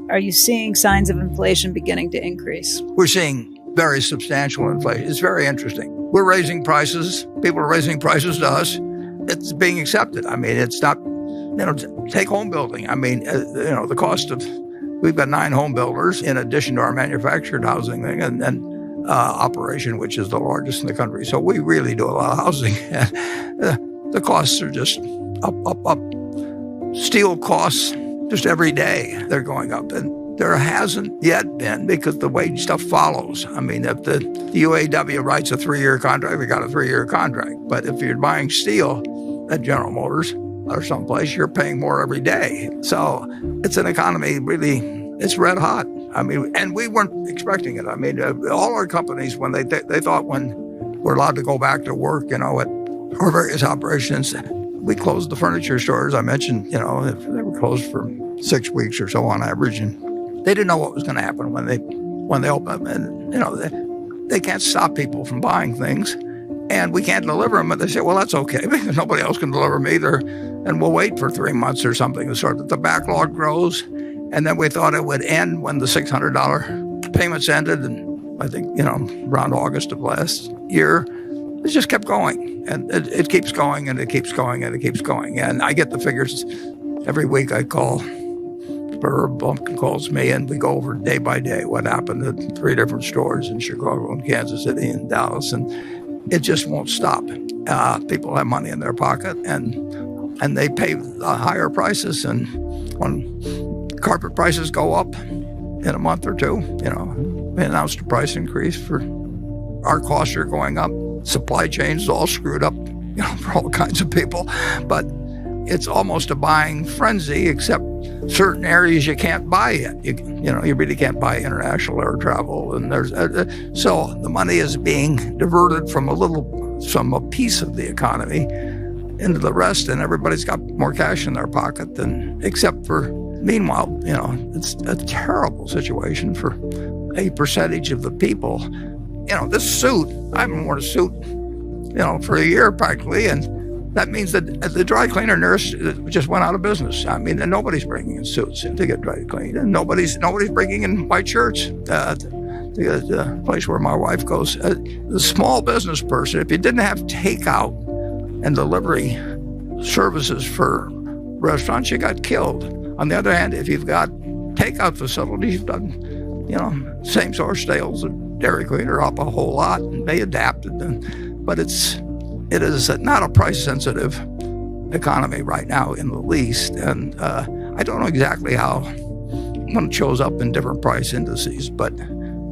Are you seeing signs of inflation beginning to increase? We're seeing very substantial inflation. It's very interesting. We're raising prices. People are raising prices to us. It's being accepted. I mean, it's not, take home building. I mean, the cost of, we've got 9 home builders in addition to our manufactured housing thing and operation, which is the largest in the country. So we really do a lot of housing. The costs are just up. Steel costs, just every day, they're going up. And there hasn't yet been, because the wage stuff follows. I mean, if the UAW writes a 3-year contract, we got a 3-year contract. But if you're buying steel at General Motors or someplace, you're paying more every day. So it's an economy really, it's red hot. I mean, and we weren't expecting it. I mean, all our companies, when they thought when we're allowed to go back to work, at our various operations, we closed the furniture stores. I mentioned, they were closed for 6 weeks or so on average, and they didn't know what was going to happen when they opened. And they can't stop people from buying things, and we can't deliver them. And they say, well, that's okay because nobody else can deliver them either, and we'll wait for 3 months or something. Sort of the backlog grows, and then we thought it would end when the $600 payments ended, and I think around August of last year. It just kept going, and it keeps going, and it keeps going, and it keeps going. And I get the figures every week. I call, Herb Bumpkin calls me, and we go over day by day what happened at 3 different stores in Chicago and Kansas City and Dallas, and it just won't stop. People have money in their pocket, and they pay higher prices. And when carpet prices go up in a month or two, we announced a price increase for our costs are going up. Supply chains all screwed up, for all kinds of people. But it's almost a buying frenzy, except certain areas you can't buy yet. You really can't buy international air travel, and so the money is being diverted from a piece of the economy into the rest, and everybody's got more cash in their pocket than except for. Meanwhile, it's a terrible situation for a percentage of the people. This suit, I haven't worn a suit, for a year practically, and that means that the dry cleaner nurse just went out of business. I mean, and nobody's bringing in suits to get dry cleaned, and nobody's bringing in white shirts. The place where my wife goes, the small business person, if you didn't have takeout and delivery services for restaurants, you got killed. On the other hand, if you've got takeout facilities, you've done, same source sales of Dairy Queen are up a whole lot, and they adapted. But it is not a price-sensitive economy right now in the least. And I don't know exactly how when it shows up in different price indices, but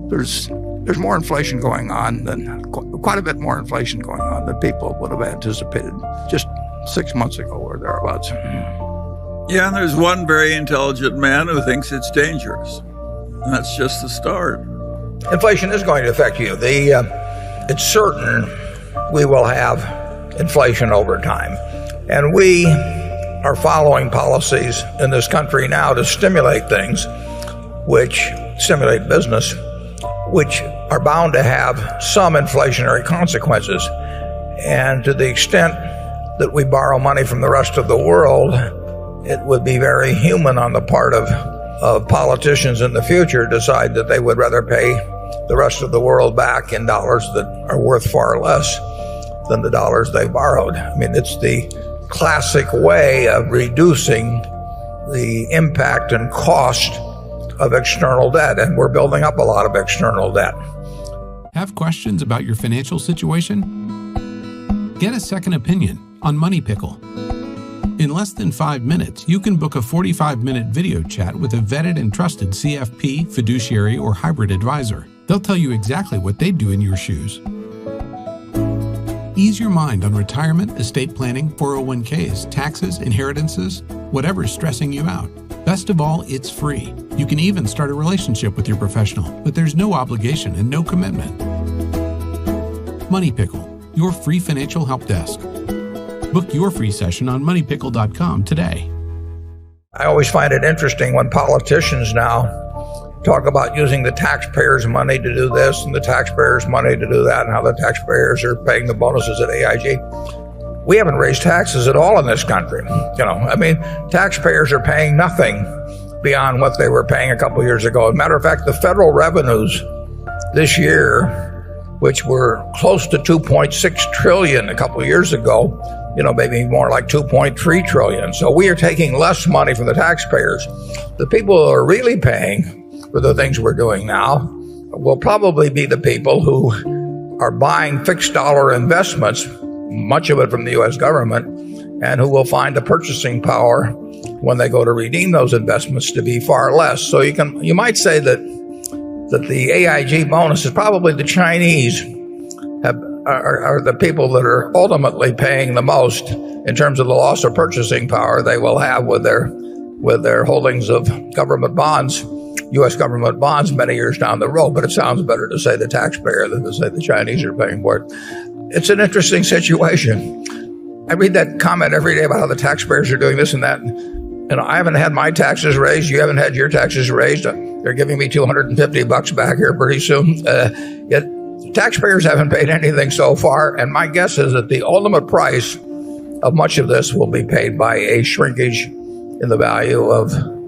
there's more inflation going on quite a bit more inflation going on than people would have anticipated just 6 months ago or thereabouts. Yeah, and there's one very intelligent man who thinks it's dangerous. And that's just the start. Inflation is going to affect you. It's certain we will have inflation over time. And we are following policies in this country now to stimulate things, which stimulate business, which are bound to have some inflationary consequences. And to the extent that we borrow money from the rest of the world, it would be very human on the part of politicians in the future decide that they would rather pay the rest of the world back in dollars that are worth far less than the dollars they borrowed. I mean, it's the classic way of reducing the impact and cost of external debt, and we're building up a lot of external debt. Have questions about your financial situation? Get a second opinion on Money Pickle. In less than 5 minutes, you can book a 45-minute video chat with a vetted and trusted CFP, fiduciary, or hybrid advisor. They'll tell you exactly what they'd do in your shoes. Ease your mind on retirement, estate planning, 401ks, taxes, inheritances, whatever's stressing you out. Best of all, it's free. You can even start a relationship with your professional, but there's no obligation and no commitment. Money Pickle, your free financial help desk. Book your free session on moneypickle.com today. I always find it interesting when politicians now talk about using the taxpayers' money to do this and the taxpayers' money to do that, and how the taxpayers are paying the bonuses at AIG. We haven't raised taxes at all in this country. I mean, taxpayers are paying nothing beyond what they were paying a couple years ago. As a matter of fact, the federal revenues this year, which were close to 2.6 trillion a couple of years ago, maybe more like 2.3 trillion. So we are taking less money from the taxpayers. The people who are really paying for the things we're doing now will probably be the people who are buying fixed dollar investments, much of it from the U.S. government, and who will find the purchasing power when they go to redeem those investments to be far less. So you might say that the AIG bonus is probably the Chinese are the people that are ultimately paying the most in terms of the loss of purchasing power they will have with their holdings of government bonds, U.S. government bonds, many years down the road. But it sounds better to say the taxpayer than to say the Chinese are paying for it. It's an interesting situation. I read that comment every day about how the taxpayers are doing this and that. I haven't had my taxes raised. You haven't had your taxes raised. They're giving me $250 back here pretty soon. Yet taxpayers haven't paid anything so far. And my guess is that the ultimate price of much of this will be paid by a shrinkage in the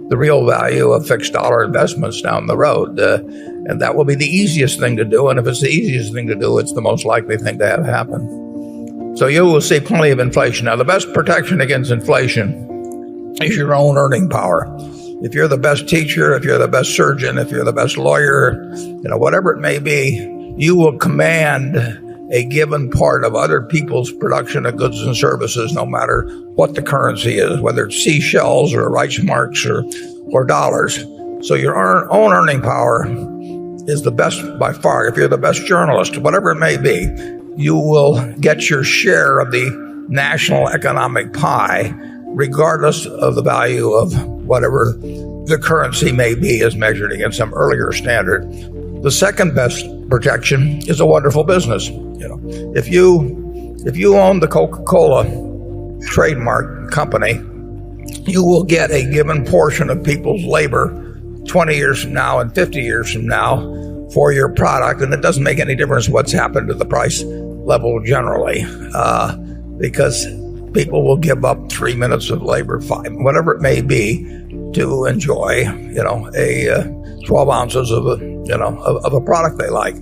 real value of fixed dollar investments down the road. And that will be the easiest thing to do. And if it's the easiest thing to do, it's the most likely thing to have happen. So you will see plenty of inflation. Now, the best protection against inflation is your own earning power. If you're the best teacher, if you're the best surgeon, if you're the best lawyer, whatever it may be, you will command a given part of other people's production of goods and services, no matter what the currency is, whether it's seashells or Reichsmarks or dollars. So your own earning power is the best by far. If you're the best journalist, whatever it may be, you will get your share of the national economic pie, regardless of the value of whatever the currency may be as measured against some earlier standard. The second best protection is a wonderful business. If you own the Coca-Cola trademark company, you will get a given portion of people's labor 20 years from now and 50 years from now for your product, and it doesn't make any difference what's happened to the price level generally, because people will give up 3 minutes of labor, 5, whatever it may be, to enjoy, 12 ounces of a product they like.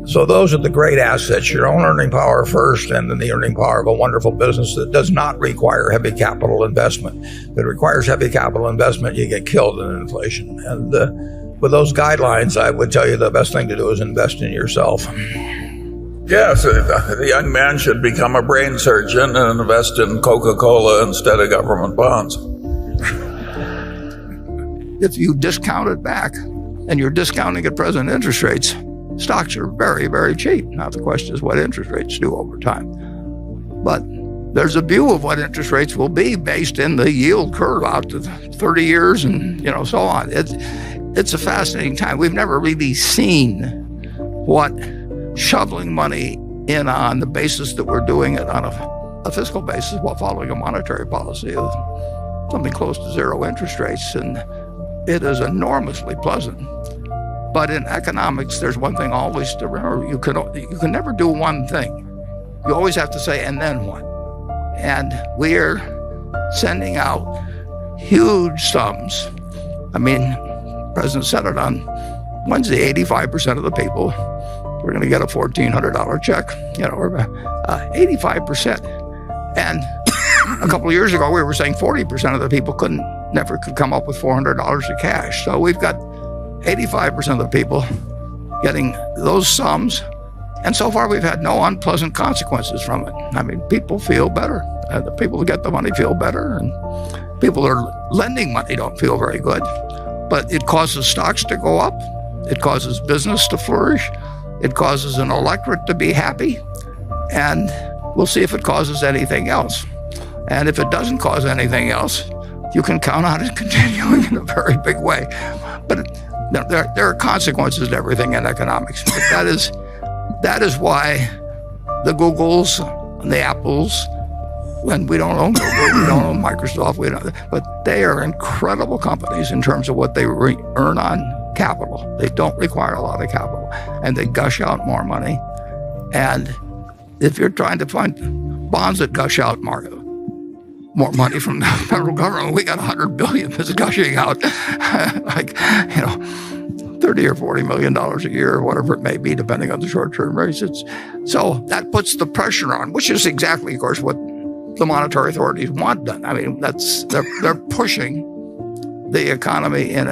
So those are the great assets: your own earning power first, and then the earning power of a wonderful business that does not require heavy capital investment. If it requires heavy capital investment, you get killed in inflation. And with those guidelines, I would tell you the best thing to do is invest in yourself. Yes, the young man should become a brain surgeon and invest in Coca-Cola instead of government bonds. If you discount it back, and you're discounting at present interest rates, stocks are very, very cheap. Now, the question is what interest rates do over time. But there's a view of what interest rates will be based in the yield curve out to 30 years and, so on. It's a fascinating time. We've never really seen what shoveling money in on the basis that we're doing it on a fiscal basis while following a monetary policy of something close to zero interest rates. And it is enormously pleasant. But in economics, there's one thing always to remember. You can never do one thing. You always have to say, and then what? And we're sending out huge sums. I mean, the President said it on Wednesday, 85% of the people we're going to get a $1,400 check, or 85%. And a couple of years ago, we were saying 40% of the people never could come up with $400 of cash. So we've got 85% of the people getting those sums. And so far, we've had no unpleasant consequences from it. I mean, people feel better. The people who get the money feel better. And people who are lending money don't feel very good. But it causes stocks to go up. It causes business to flourish. It causes an electorate to be happy. And we'll see if it causes anything else. And if it doesn't cause anything else, you can count on it continuing in a very big way. But there are consequences to everything in economics. But that is why the Googles and the Apples, and we don't own Google, we don't own Microsoft, but they are incredible companies in terms of what they earn on capital. They don't require a lot of capital, and they gush out more money. And if you're trying to find bonds that gush out more more money from the federal government. We got $100 billion that's gushing out, like, $30 or $40 million a year, or whatever it may be, depending on the short-term rates. So that puts the pressure on, which is exactly, of course, what the monetary authorities want done. I mean, they're pushing the economy and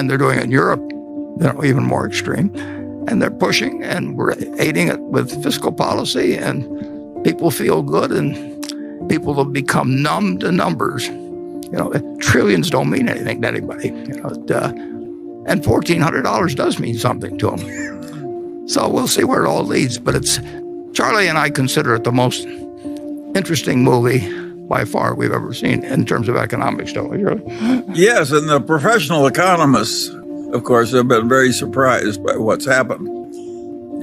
they're doing it in Europe, even more extreme. And they're pushing, and we're aiding it with fiscal policy, and people feel good, and people have become numb to numbers. Trillions don't mean anything to anybody. And $1,400 does mean something to them. So we'll see where it all leads. But Charlie and I consider it the most interesting movie by far we've ever seen in terms of economics, don't we, Charlie? Yes, and the professional economists, of course, have been very surprised by what's happened.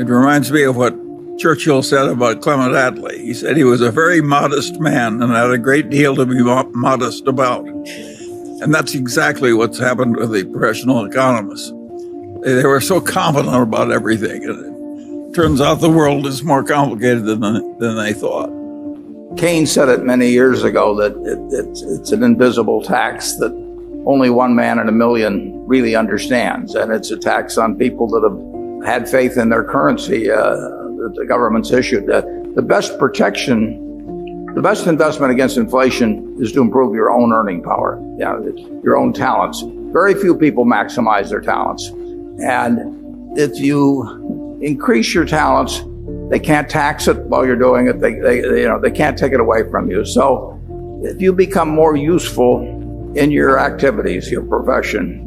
It reminds me of what Churchill said about Clement Attlee. He said he was a very modest man and had a great deal to be modest about. And that's exactly what's happened with the professional economists. They were so confident about everything. And it turns out the world is more complicated than they thought. Keynes said it many years ago that it's an invisible tax that only one man in a million really understands. And it's a tax on people that have had faith in their currency that the government's issued. The best protection, the best investment against inflation is to improve your own earning power, your own talents. Very few people maximize their talents. And if you increase your talents, they can't tax it while you're doing it. They can't take it away from you. So if you become more useful in your activities, your profession,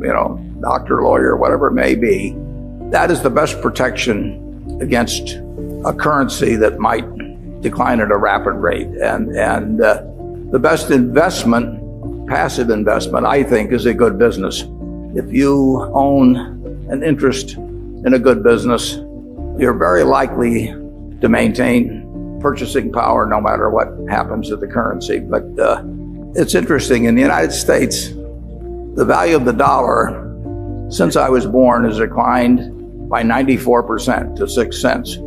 doctor, lawyer, whatever it may be, that is the best protection against a currency that might decline at a rapid rate. And the best investment, passive investment, I think, is a good business. If you own an interest in a good business, you're very likely to maintain purchasing power no matter what happens to the currency. But it's interesting. In the United States, the value of the dollar since I was born has declined by 94% to 6 cents.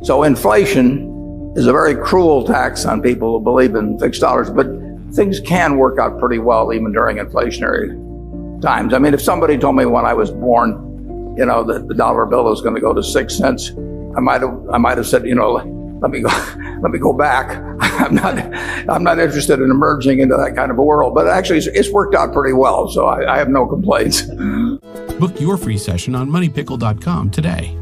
So inflation is a very cruel tax on people who believe in fixed dollars, but things can work out pretty well even during inflationary times. I mean, if somebody told me when I was born, that the dollar bill is going to go to 6 cents, I might have said, let me go back. I'm not interested in emerging into that kind of a world. But actually, it's worked out pretty well, so I have no complaints. Book your free session on moneypickle.com today.